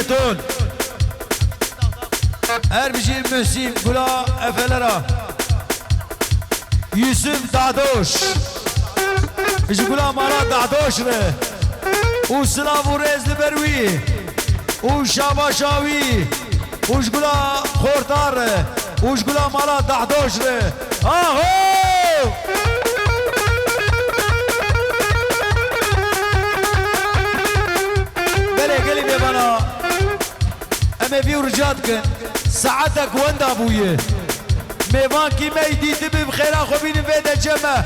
بتون اربجي مسيم كلا افلرا يوسف دعدوش يقولا مرا دعدوش ره وسلاف ورز لبروي وشابا شاوي وشقولا خورتار ره وشقولا مرا دعدوش ره اهو قلي بيبانا اما في ورجاتك ساعتك وين ابويه ميوان كي ما يديد بخير اخو بين فيدا جمع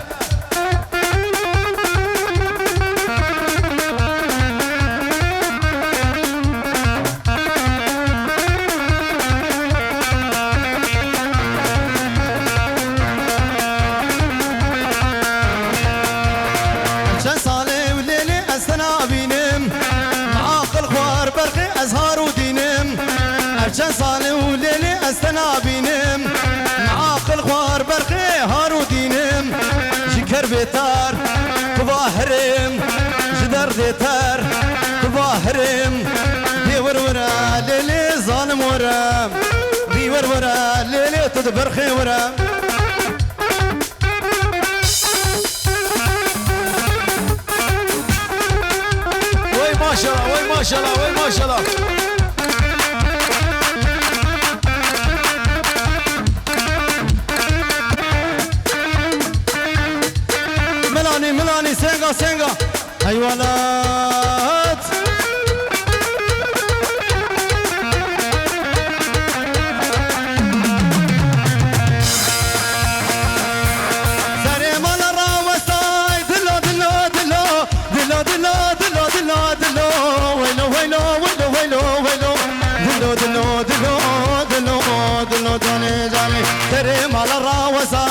شن صالي وليلي استنا بينم معاقل خوار برقي ازهار ودينم شن صالي وليلي استنا بينم معاقل خوار برقي هار ودينم شكر بيتار كباهرم جدر ديتار كباهرم دي ورورا ليلي ظالم ورا دي ورورا ليلي تدبرخي ورا ما شاء الله وي ما شاء الله وي ما شاء الله ملاني ملاني سينغا سينغا حيوانات سري مال الراوستاي دلو دلو دلو دلو دلو دلو دلو دلو ويلو ويلو ويلو ويلو ويلو دلو دلو دلو دلو دلو جاني جاني سري مال الراوستاي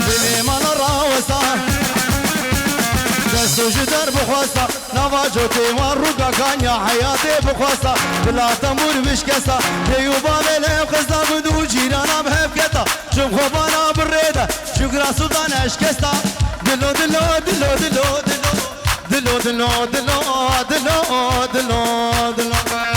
دلي مال الراوستاي دستو جدر بخواستا نوا جوتي وروقا كانيا حياتي بخواستا بلا تمور بشكستا ديوبا ملهم خزا بدو جيرانا بهفكتا شوف خوبانا بالريدة شكرا سلطان اشكستا دلو دلو دلو دلو دلو دلو دلو دلو دلو دلو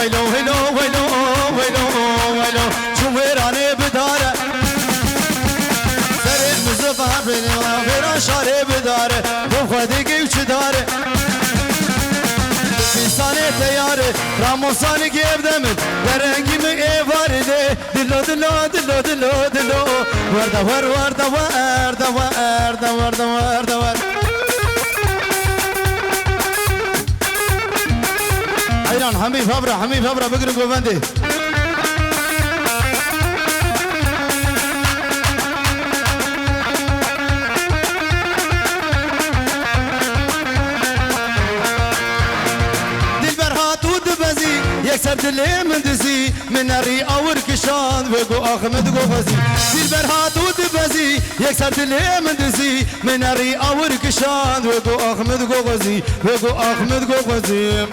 ويلو ويلو ويلو ويلو ويلو شويراني بداره سري مزفها بيني وغير شاري بداره وخديقي وشداره انساني تياري راموساني جيب دمن درنجي من ايفاري دلو دلو دلو دلو دلو ورده ور ورده ورده ورده ورده ورده ورده ايران حميد فبرة حميد فبرة بقرن قوفندي دلبر هاتو دبزي يكسر دلي من دزي من الري اور كشان وقو احمد قوفزي دلبر هاتو دبزي يكسر دلي من دزي من الري اور كشان وقو احمد قوفزي وقو احمد قوفزي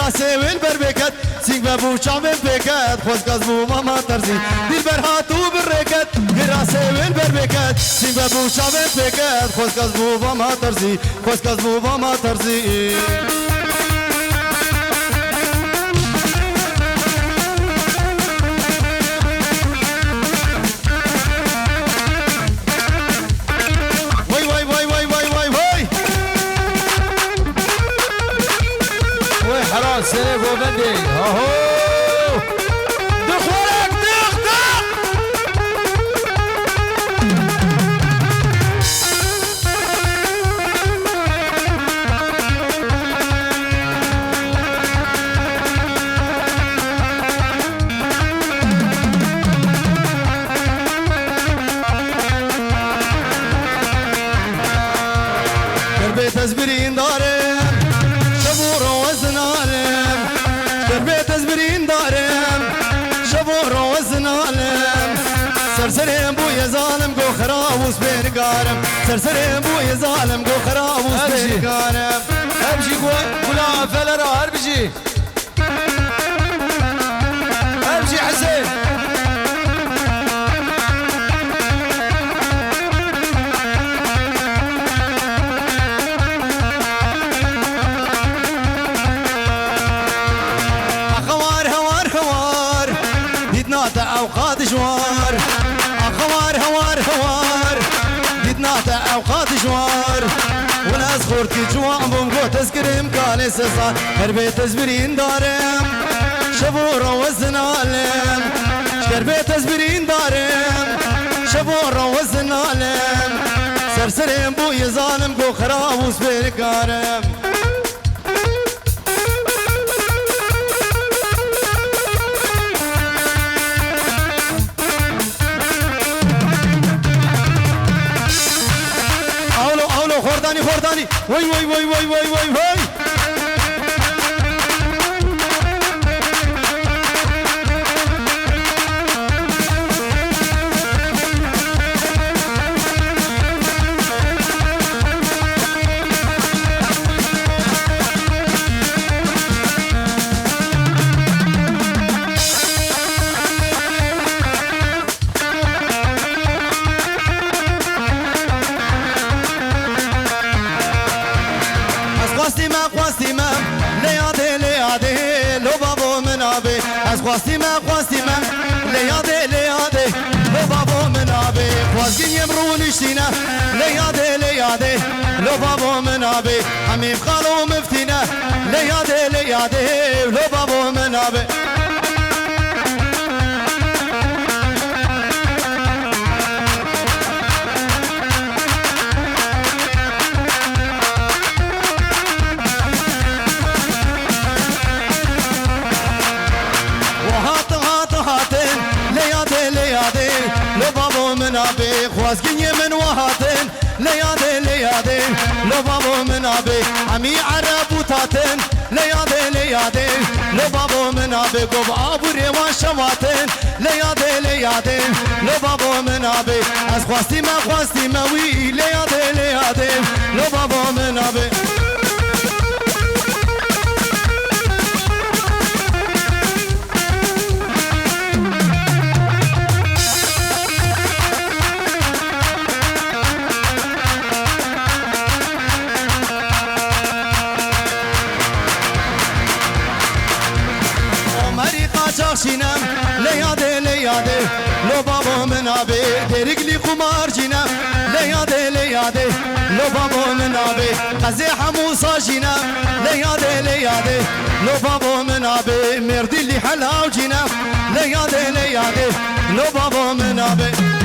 كراسي والبربكات سينك بابو شامل بكات خوز قزبو ماما ترزي دلبر هاتو بالركات كراسي والبربكات سينك بابو شامل بكات خوز قزبو ماما ترزي خوز قزبو ماما ترزي سيف وبندي اهو دخولك دق بكارم سرسرين بوي ظالم قو خراب وسبكارم امشي قولا فلرا هربجي امشي حسين خوار هوار خوار ديتناتا اوقات جوار خوار هوار هوار ديتناتا اوقات جوار وناس خورتي جوان بمقو تذكر امكاني سصار هربي تزبرين دارم شبورا وزنالم شربي تزبرين دارم شبورا وزنالم سرسرين بوي ظالم قو خراب وسبركارم خوردانی خوردانی وای وای وای وای وای وای وای خواستی من لیاده لو بابو منابه خواستی یمرو نشتینه لیاده لو بابو منابه همیم خالو مفتینه لیاده لو بابو منابه خواسقيني من وهاتن ليادي لو بابو من ابي عمي عرب وتاتن ليادي لو بابو من ابي قب ابو ريوان شواتن ليادي لو بابو من ابي از خواستی ما وي ليادي لو بابو من ابي شينام ليادي لو بابو من ابي درقلي قمار جينام ليادي لو بابو من ابي قزيحة موسى جينام ليادي لو بابو من ابي مردي اللي حلاو جينام ليادي لو بابو من ابي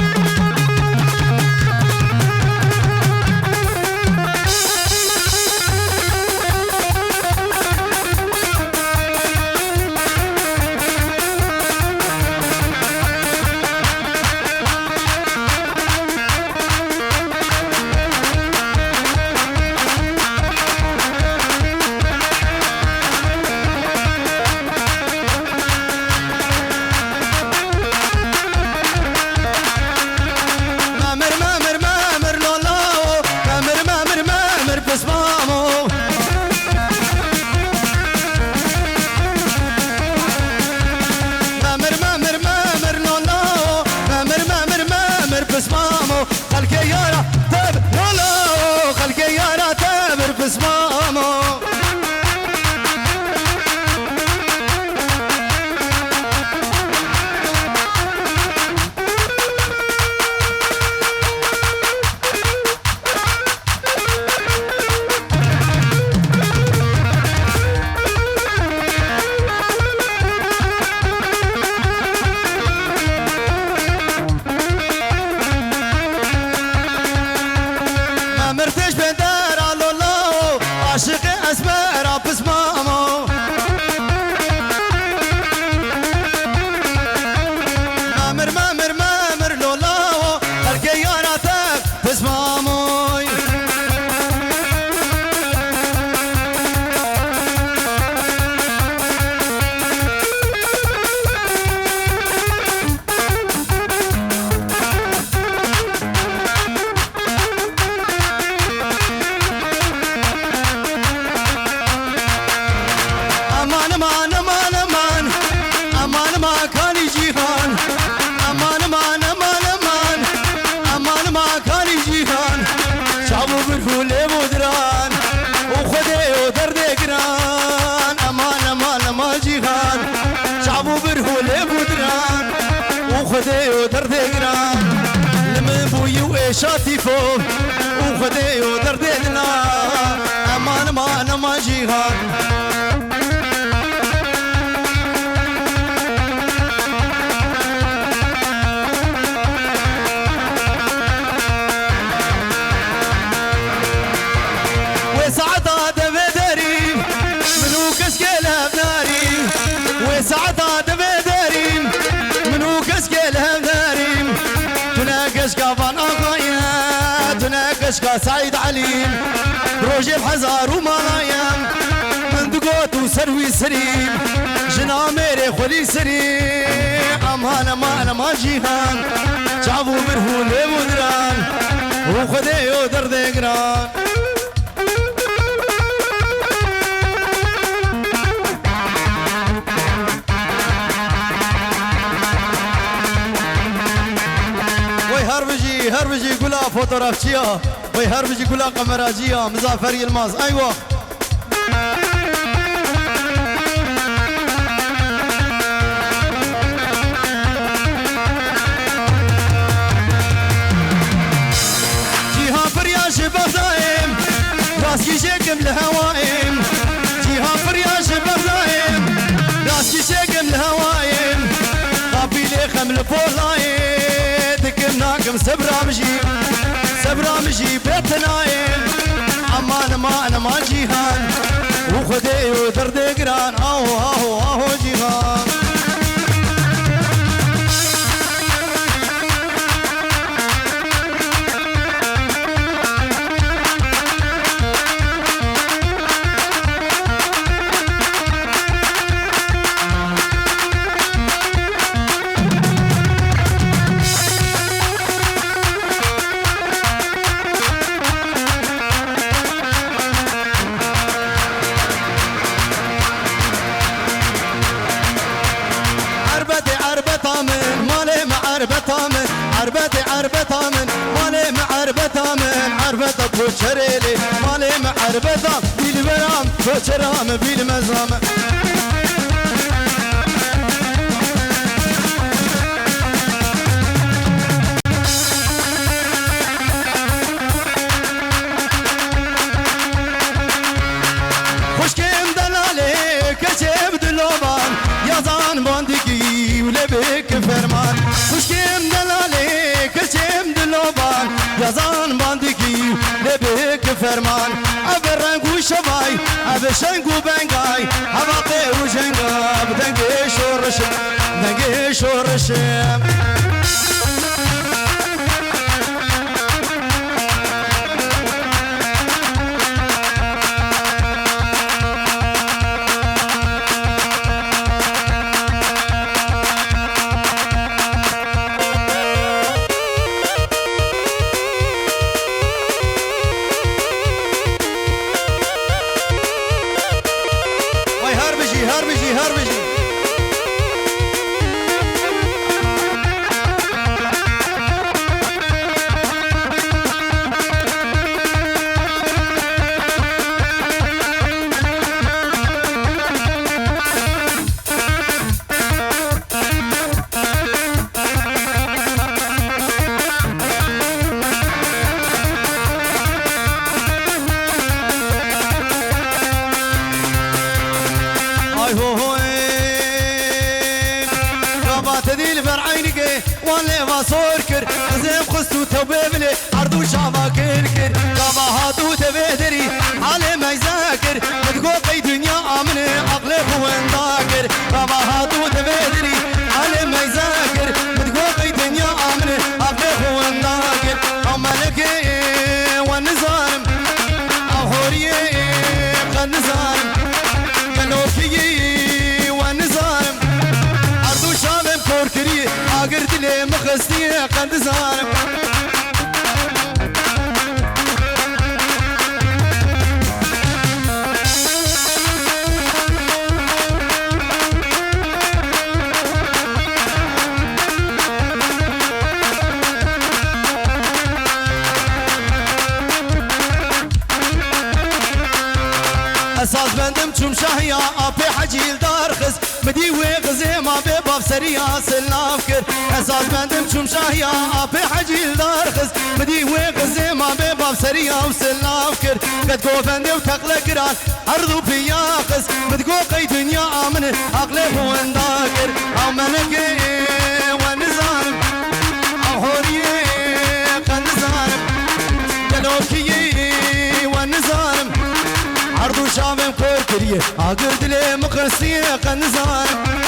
امان امان امان امان امان ما كان جيهان امان امان امان امان امان ما كان جيهان شعبو بالفول مدران وخدي ودرد قران امان امان ما جيهان شعبو بالفول مدران وخدي ودرد قران لمن بوي وإيشاتي فوق وخدي ودرد قران امان امان ما جيهان سعدا دبدرين منو كسكلها دارين تناقش كافان اغايا تناقش كسعيد عليم روجي الحزار ومالايام من دقوت وسروي سريم جنا ميري خلي سريم امان امان ما جيهان شعبو مرهول مدران وخديو درد قران هربجي قولا فوتوغرافيا وي هربجي قولا قمراجية مزافري الماز ايوه جيها فرياش بزايم راسكي شكم الهوايم جيها فرياش بزايم راسكي شكم الهوايم قابيلي خمل بولايم ناقم سبرا مجي بيت نايم امان امان ما جيهان وخدي ودرد قران اهو جيهان عربة من مالي معربة من عربة بوشريلي مالي معربة بالبرام بوشرام بالمزام خوشكيم دلالي كشيب دلوبان يزان باندقي ولبك فرمان خوشكيم دلالي كشم دلوبان يزان باندقي لبك فرمان أبرنقو شباي أبشنقو بنقاي أباقي وجنقاب دنقي شورشم هربجي صوركر زين خستو توبيبلي عرضو شعبا كركر كما هاتو تبهدري علي ما يذاكر تقوقي دنيا امني عقلي هو انذاكر كما هاتو تبهدري علي ما يذاكر تقوقي دنيا امني عقلي هو انذاكر املكي والنظام اهوري النظام كنوكي والنظام عرضو شعبا كوركري اقرد لي مخستي قد زارم چوم شاهیا آبی حجیل دار خز مدی و غزه ما به باب سریا سلام کرد احساس بندم چوم شاهیا آبی حجیل دار خز مدی و غزه ما به باب سریا سلام کرد قد گوفند و تقل کران ارض بیا خز مدگو قی دنیا آمن عقل هو انداکر او ملکه و نظام او حوریه قد نظام جلوکیه و نظام عرضو شامم کور کریه آگر دل مقصیه قد نظام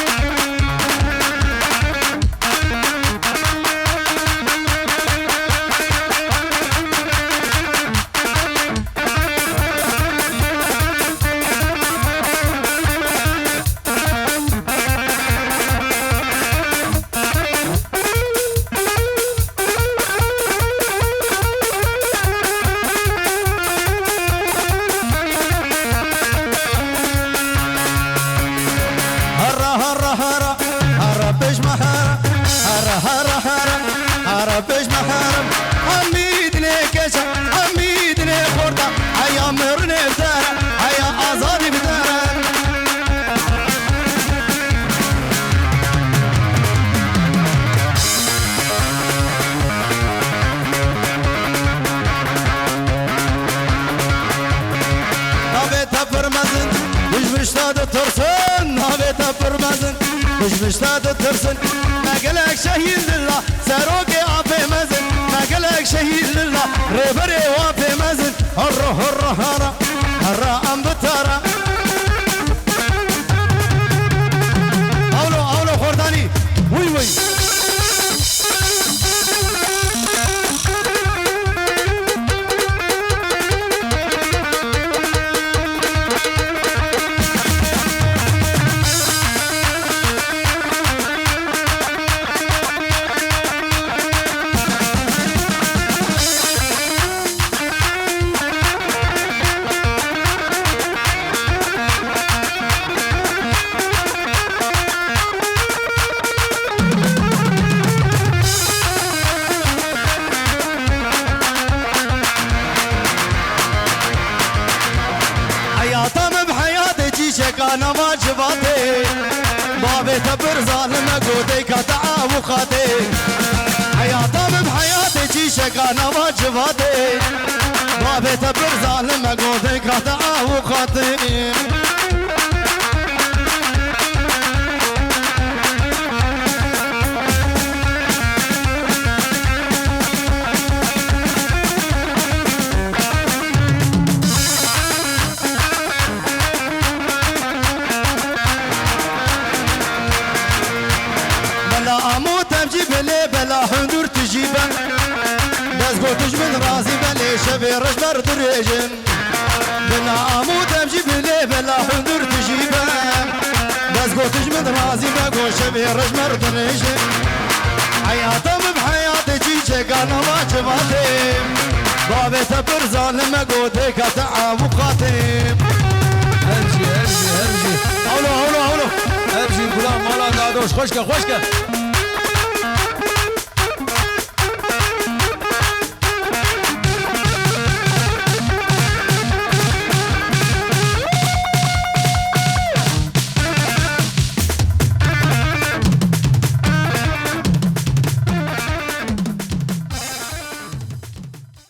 بيش محرم حميد ليكش حميد لي خوردا هيا مرني بزارة هيا أزاني بزارة نابيتا برمزن مش مشتاد ترسن نابيتا برمزن مش مشتاد ترسن ما قلك شهيد لله ساروكي عبي مزن ما قلك شهيد لله ريبري وابي مزن هرا هرا هرا هرا ام بتارا اولو خورداني وي وي انا ما جباتي بابي تبر ظالم قودي كتعا وخاتي حياتم بحياتي جيشك انا ما جباتي بابي تبر ظالم قودي كتعا وخاتي بلا حضور تجيبا دزقو تجمل راسي بلي شبي رجبر دريجن بلا اموت امجيب لي بلا حضور تجيبا دزقو تجمل راسي بقو شبي رجبر دريجن حياتم بحياتي جيجك انا ما جباتي بابي تبر ظالم قودي كتعا وقاتي هرجي هرجي هرجي اولو هرجي غلام مالا دادوش خوشكه